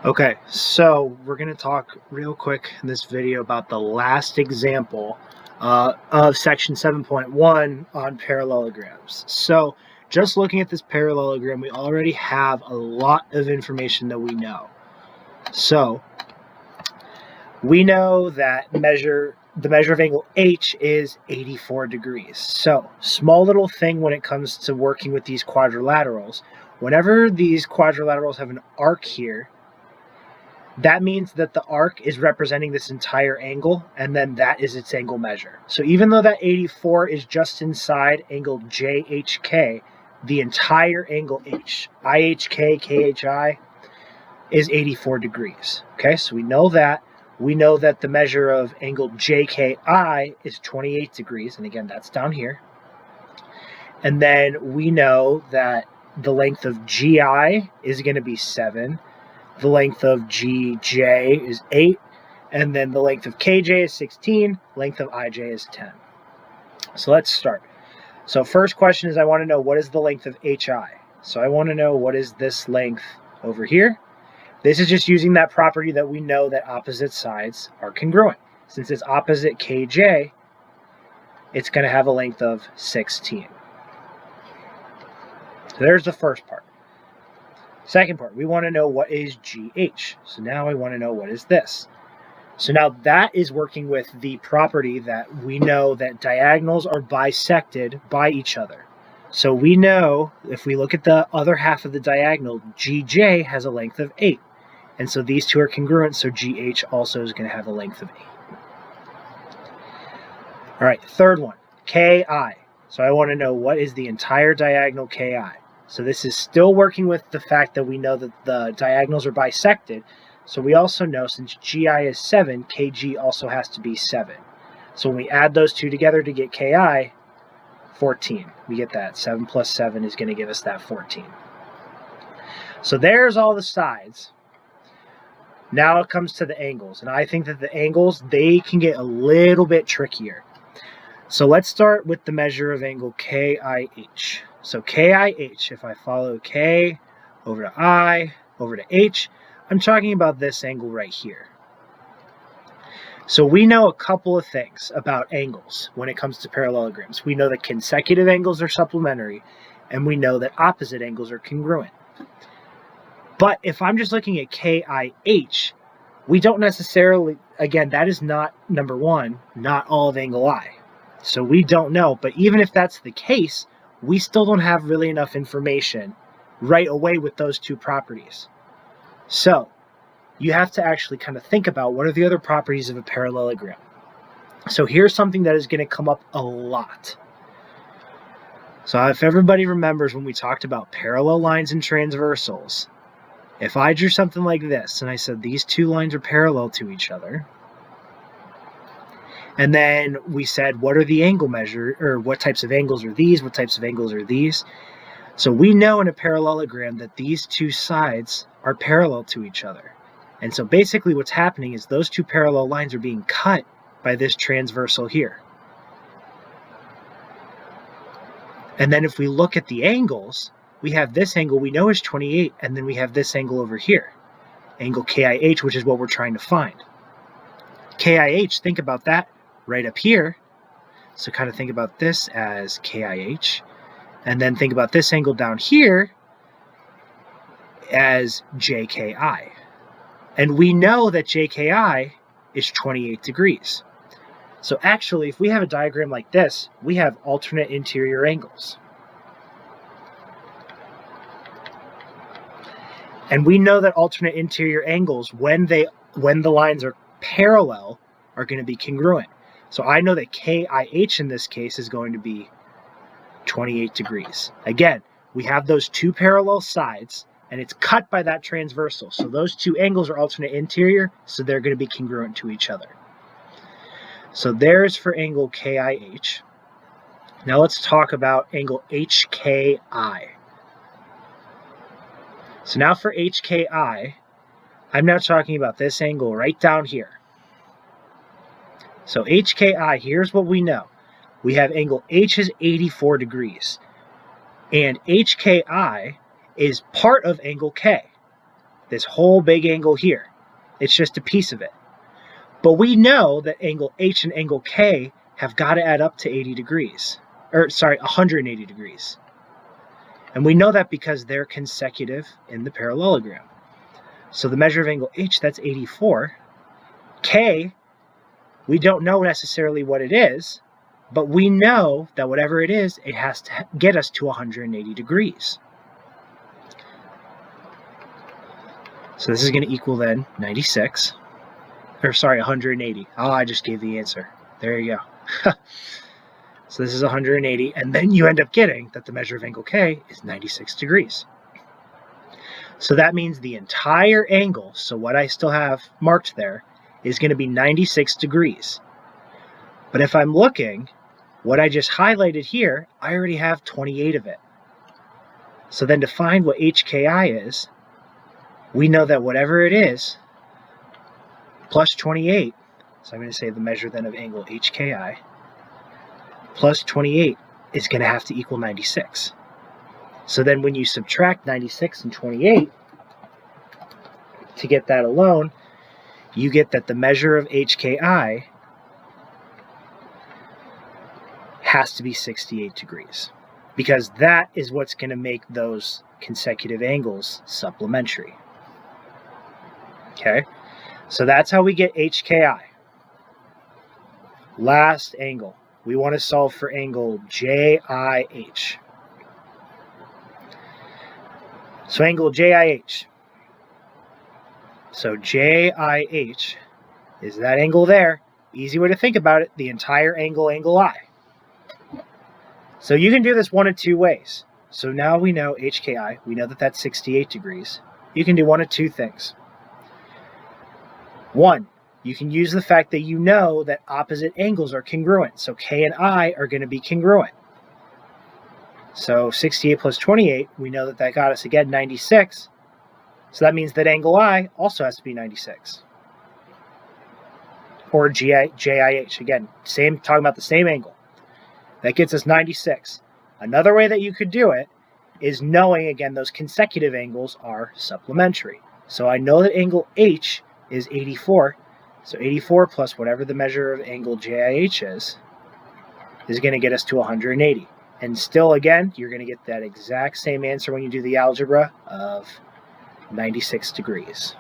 Okay, so we're going to talk real quick in this video about the last example of section 7.1 on parallelograms. So just looking at this parallelogram, we already have a lot of information that we know. So we know that the measure of angle H is 84 degrees. So small little thing when it comes to working with these quadrilaterals. Whenever these quadrilaterals have an arc here, that means that the arc is representing this entire angle, and then that is its angle measure. So even though that 84 is just inside angle JHK, the entire angle H, IHK, KHI, is 84 degrees. Okay, so we know that. We know that the measure of angle JKI is 28 degrees, and again, that's down here. And then we know that the length of GI is going to be 7. The length of GJ is 8, and then the length of KJ is 16, length of IJ is 10. So let's start. So first question is I want to know what is the length of HI. So I want to know what is this length over here. This is just using that property that we know that opposite sides are congruent. Since it's opposite KJ, it's going to have a length of 16. So there's the first part. Second part, we want to know what is GH. So now I want to know what is this. So now that is working with the property that we know that diagonals are bisected by each other. So we know if we look at the other half of the diagonal, GJ has a length of 8. And so these two are congruent, so GH also is going to have a length of 8. All right, third one, KI. So I want to know what is the entire diagonal KI. So this is still working with the fact that we know that the diagonals are bisected. So we also know since GI is 7, KG also has to be 7. So when we add those two together to get KI, 14. We get that. 7 plus 7 is going to give us that 14. So there's all the sides. Now it comes to the angles. And I think that the angles, they can get a little bit trickier. So let's start with the measure of angle KIH. So KIH, if I follow K over to I, over to H, I'm talking about this angle right here. So we know a couple of things about angles when it comes to parallelograms. We know that consecutive angles are supplementary, and we know that opposite angles are congruent. But if I'm just looking at KIH, we don't necessarily, again, that is not, number one, not all of angle I. So we don't know, but even if that's the case, we still don't have really enough information right away with those two properties. So you have to actually kind of think about what are the other properties of a parallelogram. So here's something that is going to come up a lot. So if everybody remembers when we talked about parallel lines and transversals, if I drew something like this and I said these two lines are parallel to each other, and then we said, what are the angle measure, or what types of angles are these? What types of angles are these? So we know in a parallelogram that these two sides are parallel to each other. And so basically what's happening is those two parallel lines are being cut by this transversal here. And then if we look at the angles, we have this angle we know is 28, and then we have this angle over here, angle KIH, which is what we're trying to find. KIH, think about that. Right up here, so kind of think about this as KIH, and then think about this angle down here as JKI. And we know that JKI is 28 degrees. So actually, if we have a diagram like this, we have alternate interior angles. And we know that alternate interior angles, when the lines are parallel, are going to be congruent. So I know that KIH in this case is going to be 28 degrees. Again, we have those two parallel sides, and it's cut by that transversal. So those two angles are alternate interior, so they're going to be congruent to each other. So there's for angle KIH. Now let's talk about angle HKI. So now for HKI, I'm now talking about this angle right down here. So HKI, here's what we know. We have angle H is 84 degrees. And HKI is part of angle K. this whole big angle here. It's just a piece of it. But we know that angle H and angle K have got to add up to 80 degrees. 180 degrees. And we know that because they're consecutive in the parallelogram. So the measure of angle H, that's 84. K, we don't know necessarily what it is, but we know that whatever it is, it has to get us to 180 degrees. So this is going to equal then 96. 180. Oh, I just gave the answer. There you go. So this is 180, and then you end up getting that the measure of angle K is 96 degrees. So that means the entire angle, so what I still have marked there, is going to be 96 degrees. But if I'm looking, what I just highlighted here, I already have 28 of it. So then to find what HKI is, we know that whatever it is, plus 28, so I'm going to say the measure then of angle HKI, plus 28 is going to have to equal 96. So then when you subtract 96 and 28 to get that alone, you get that the measure of HKI has to be 68 degrees, because that is what's going to make those consecutive angles supplementary. Okay, so that's how we get HKI. Last angle. We want to solve for angle JIH. So angle JIH. So JIH is that angle there. Easy way to think about it, the entire angle, angle I. So you can do this one of two ways. So now we know HKI, we know that that's 68 degrees. You can do one of two things. One, you can use the fact that you know that opposite angles are congruent. So K and I are going to be congruent. So 68 plus 28, we know that that got us, again, 96. So that means that angle I also has to be 96. Or JIH, again, talking about the same angle. That gets us 96. Another way that you could do it is knowing, again, those consecutive angles are supplementary. So I know that angle H is 84. So 84 plus whatever the measure of angle JIH is going to get us to 180. And still, again, you're going to get that exact same answer when you do the algebra of 96 degrees.